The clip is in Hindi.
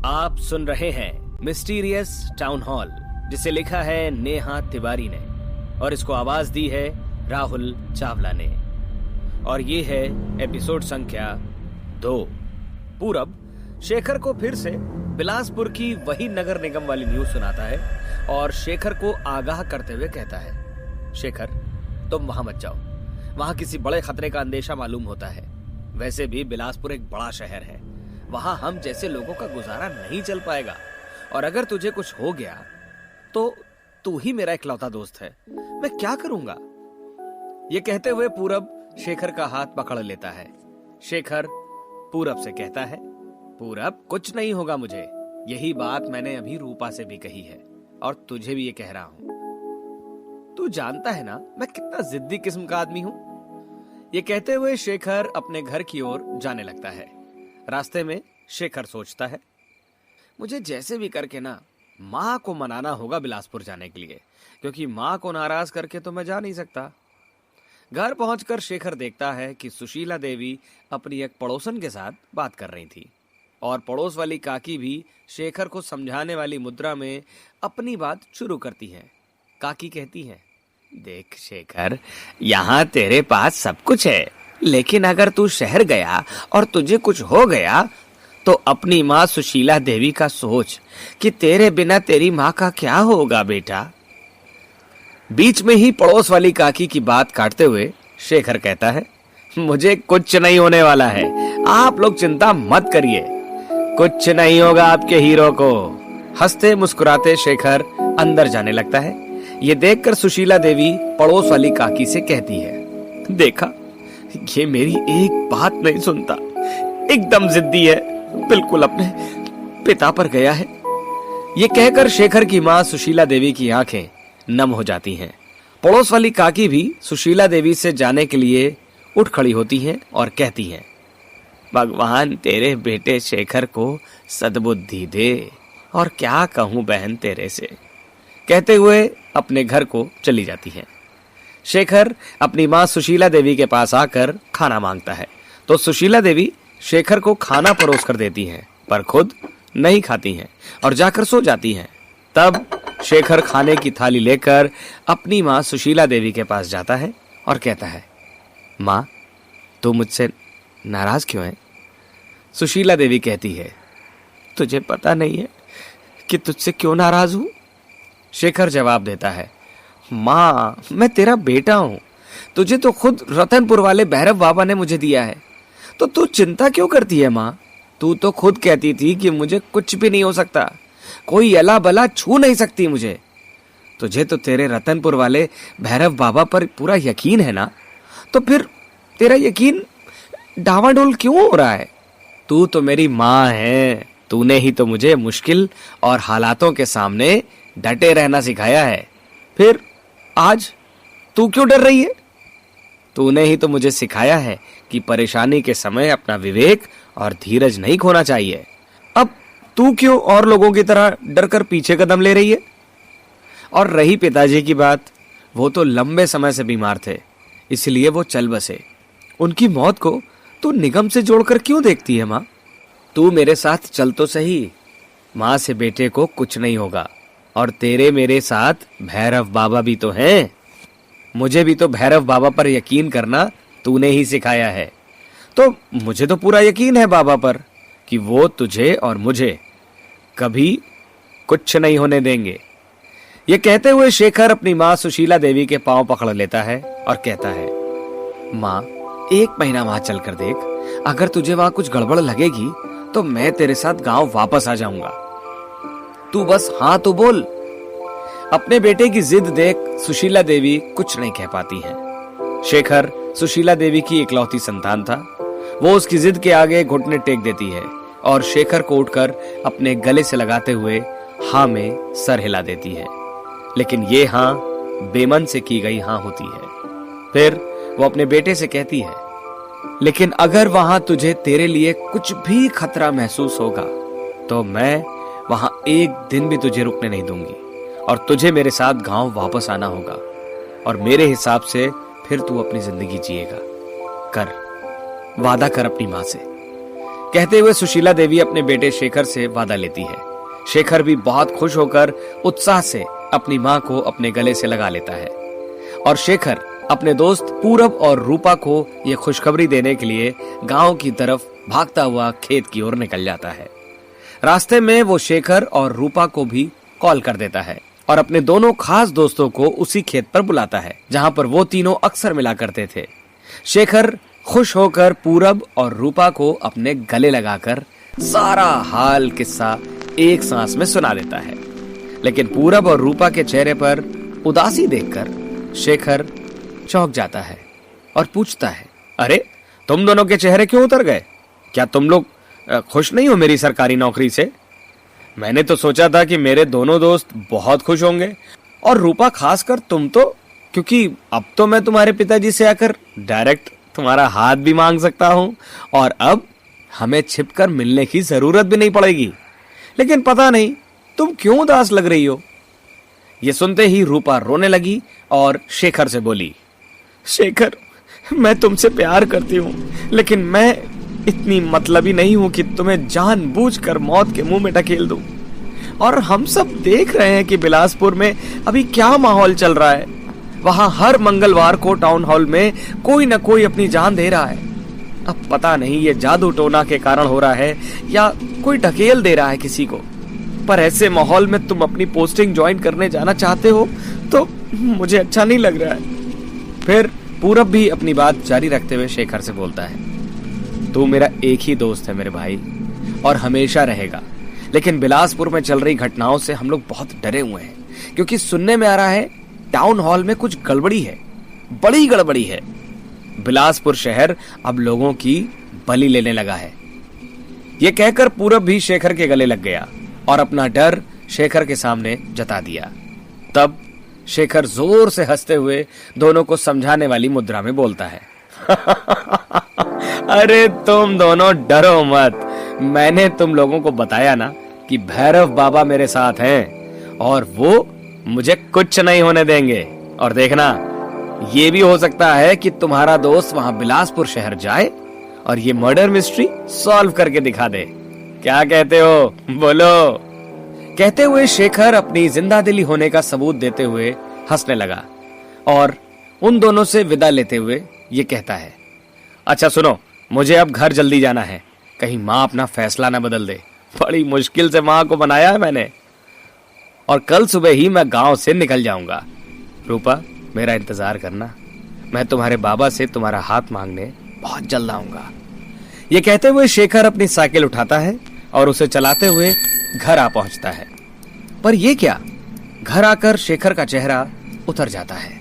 आप सुन रहे हैं मिस्टीरियस टाउन हॉल, जिसे लिखा है नेहा तिवारी ने और इसको आवाज दी है राहुल चावला ने। और ये है एपिसोड संख्या 2। पूरब शेखर को फिर से बिलासपुर की वही नगर निगम वाली न्यूज सुनाता है और शेखर को आगाह करते हुए कहता है, शेखर तुम वहां मत जाओ, वहां किसी बड़े खतरे का अंदेशा मालूम होता है। वैसे भी बिलासपुर एक बड़ा शहर है, वहां हम जैसे लोगों का गुजारा नहीं चल पाएगा और अगर तुझे कुछ हो गया तो तू ही मेरा इकलौता दोस्त है, मैं क्या करूंगा। ये कहते हुए पूरब शेखर का हाथ पकड़ लेता है। शेखर पूरब से कहता है, पूरब कुछ नहीं होगा मुझे, यही बात मैंने अभी रूपा से भी कही है और तुझे भी ये कह रहा हूं। तू जानता है ना मैं कितना जिद्दी किस्म का आदमी हूं। ये कहते हुए शेखर अपने घर की ओर जाने लगता है। रास्ते में शेखर सोचता है, मुझे जैसे भी करके ना माँ को मनाना होगा बिलासपुर जाने के लिए, क्योंकि माँ को नाराज करके तो मैं जा नहीं सकता। घर पहुंचकर शेखर देखता है कि सुशीला देवी अपनी एक पड़ोसन के साथ बात कर रही थी और पड़ोस वाली काकी भी शेखर को समझाने वाली मुद्रा में अपनी बात शुरू करती है। काकी कहती है, देख शेखर, यहाँ तेरे पास सब कुछ है, लेकिन अगर तू शहर गया और तुझे कुछ हो गया तो अपनी माँ सुशीला देवी का सोच कि तेरे बिना तेरी माँ का क्या होगा बेटा। बीच में ही पड़ोस वाली काकी की बात काटते हुए शेखर कहता है, मुझे कुछ नहीं होने वाला है, आप लोग चिंता मत करिए, कुछ नहीं होगा आपके हीरो को। हंसते मुस्कुराते शेखर अंदर जाने लगता है। ये देखकर सुशीला देवी पड़ोस वाली काकी से कहती है, देखा ये मेरी एक बात नहीं सुनता, एकदम जिद्दी है, बिल्कुल अपने पिता पर गया है। ये कहकर शेखर की माँ सुशीला देवी की आंखें नम हो जाती हैं। पड़ोस वाली काकी भी सुशीला देवी से जाने के लिए उठ खड़ी होती हैं और कहती हैं, भगवान तेरे बेटे शेखर को सद्बुद्धि दे, और क्या कहूं बहन तेरे से। कहते हुए अपने घर को चली जाती हैं। शेखर अपनी माँ सुशीला देवी के पास आकर खाना मांगता है तो सुशीला देवी शेखर को खाना परोस कर देती हैं, पर खुद नहीं खाती हैं और जाकर सो जाती हैं। तब शेखर खाने की थाली लेकर अपनी माँ सुशीला देवी के पास जाता है और कहता है, माँ तू मुझसे नाराज क्यों है। सुशीला देवी कहती है, तुझे पता नहीं है कि तुझसे क्यों नाराज हूं। शेखर जवाब देता है, माँ मैं तेरा बेटा हूं, तुझे तो खुद रतनपुर वाले भैरव बाबा ने मुझे दिया है, तो तू चिंता क्यों करती है। माँ तू तो खुद कहती थी कि मुझे कुछ भी नहीं हो सकता, कोई अला बला छू नहीं सकती मुझे। तुझे तो तेरे रतनपुर वाले भैरव बाबा पर पूरा यकीन है ना, तो फिर तेरा यकीन डावाडोल क्यों हो रहा है। तू तो मेरी माँ है, तूने ही तो मुझे मुश्किल और हालातों के सामने डटे रहना सिखाया है, फिर आज तू क्यों डर रही है। तूने ही तो मुझे सिखाया है कि परेशानी के समय अपना विवेक और धीरज नहीं खोना चाहिए। अब तू क्यों और लोगों की तरह डरकर पीछे कदम ले रही है। और रही पिताजी की बात, वो तो लंबे समय से बीमार थे, इसलिए वो चल बसे। उनकी मौत को तू निगम से जोड़कर क्यों देखती है। माँ तू मेरे साथ चल तो सही, माँ से बेटे को कुछ नहीं होगा, और तेरे मेरे साथ भैरव बाबा भी तो हैं। मुझे भी तो भैरव बाबा पर यकीन करना तूने ही सिखाया है, तो मुझे तो पूरा यकीन है बाबा पर कि वो तुझे और मुझे कभी कुछ नहीं होने देंगे। ये कहते हुए शेखर अपनी माँ सुशीला देवी के पांव पकड़ लेता है और कहता है, माँ 1 महीना वहां चल कर देख, अगर तुझे वहां कुछ गड़बड़ लगेगी तो मैं तेरे साथ गांव वापस आ जाऊंगा, तू बस हाँ तो बोल। अपने बेटे की जिद देख सुशीला देवी कुछ नहीं कह पाती हैं। शेखर सुशीला देवी की इकलौती संतान था, वो उसकी जिद के आगे घुटने टेक देती है और शेखर को उठकर अपने गले से लगाते हुए हाँ में सर हिला देती है। लेकिन ये हाँ बेमन से की गई हाँ होती है। फिर वो अपने बेटे से कहती है, लेकिन अगर वहां तुझे तेरे लिए कुछ भी खतरा महसूस होगा तो मैं वहां एक दिन भी तुझे रुकने नहीं दूंगी और तुझे मेरे साथ गांव वापस आना होगा, और मेरे हिसाब से फिर तू अपनी जिंदगी जिएगा। कर वादा कर अपनी माँ से। कहते हुए सुशीला देवी अपने बेटे शेखर से वादा लेती है। शेखर भी बहुत खुश होकर उत्साह से अपनी माँ को अपने गले से लगा लेता है और शेखर अपने दोस्त पूरब और रूपा को यह खुशखबरी देने के लिए गांव की तरफ भागता हुआ खेत की ओर निकल जाता है। रास्ते में वो शेखर और रूपा को भी कॉल कर देता है और अपने दोनों खास दोस्तों को उसी खेत पर बुलाता है जहां पर वो तीनों अक्सर मिला करते थे। शेखर खुश होकर पूरब और रूपा को अपने गले लगाकर सारा हाल किस्सा एक सांस में सुना देता है। लेकिन पूरब और रूपा के चेहरे पर उदासी देखकर शेखर चौंक जाता है और पूछता है, अरे तुम दोनों के चेहरे क्यों उतर गए? क्या तुम लोग खुश नहीं हो मेरी सरकारी नौकरी से? मैंने तो सोचा था कि मेरे दोनों दोस्त बहुत खुश होंगे और रूपा खासकर तुम तो, क्योंकि अब तो मैं तुम्हारे पिताजी से आकर डायरेक्ट तुम्हारा हाथ भी मांग सकता हूं और अब हमें छिपकर मिलने की जरूरत भी नहीं पड़ेगी। लेकिन पता नहीं तुम क्यों उदास लग रही हो। ये सुनते ही रूपा रोने लगी और शेखर से बोली, शेखर मैं तुमसे प्यार करती हूँ, लेकिन मैं इतनी मतलबी नहीं हूं कि तुम्हें जानबूझकर मौत के मुंह में ढकेल दूं। और हम सब देख रहे हैं कि बिलासपुर में अभी क्या माहौल चल रहा है। वहां हर मंगलवार को टाउन हॉल में कोई न कोई अपनी जान दे रहा है। अब पता नहीं ये जादू टोना के कारण हो रहा है या कोई ढकेल दे रहा है किसी को, पर ऐसे माहौल में तुम अपनी पोस्टिंग ज्वाइन करने जाना चाहते हो तो मुझे अच्छा नहीं लग रहा है। फिर पूरब भी अपनी बात जारी रखते हुए शेखर से बोलता है, तू मेरा एक ही दोस्त है मेरे भाई और हमेशा रहेगा, लेकिन बिलासपुर में चल रही घटनाओं से हम लोग बहुत डरे हुए हैं क्योंकि सुनने में आ रहा है टाउन हॉल में कुछ गड़बड़ी है, बड़ी गड़बड़ी है। बिलासपुर शहर अब लोगों की बलि लेने लगा है। यह कहकर पूरब भी शेखर के गले लग गया और अपना डर शेखर के सामने जता दिया। तब शेखर जोर से हंसते हुए दोनों को समझाने वाली मुद्रा में बोलता है, अरे तुम दोनों डरो मत, मैंने तुम लोगों को बताया ना कि भैरव बाबा मेरे साथ हैं और वो मुझे कुछ नहीं होने देंगे। और देखना, ये भी हो सकता है कि तुम्हारा दोस्त वहां बिलासपुर शहर जाए और ये मर्डर मिस्ट्री सॉल्व करके दिखा दे। क्या कहते हो, बोलो। कहते हुए शेखर अपनी जिंदादिली होने का सबूत देते हुए हंसने लगा और उन दोनों से विदा लेते हुए ये कहता है, अच्छा सुनो, मुझे अब घर जल्दी जाना है, कहीं माँ अपना फैसला ना बदल दे। बड़ी मुश्किल से माँ को बनाया है मैंने और कल सुबह ही मैं गांव से निकल जाऊंगा। रूपा मेरा इंतजार करना, मैं तुम्हारे बाबा से तुम्हारा हाथ मांगने बहुत जल्द आऊंगा। ये कहते हुए शेखर अपनी साइकिल उठाता है और उसे चलाते हुए घर आ पहुंचता है। पर यह क्या, घर आकर शेखर का चेहरा उतर जाता है।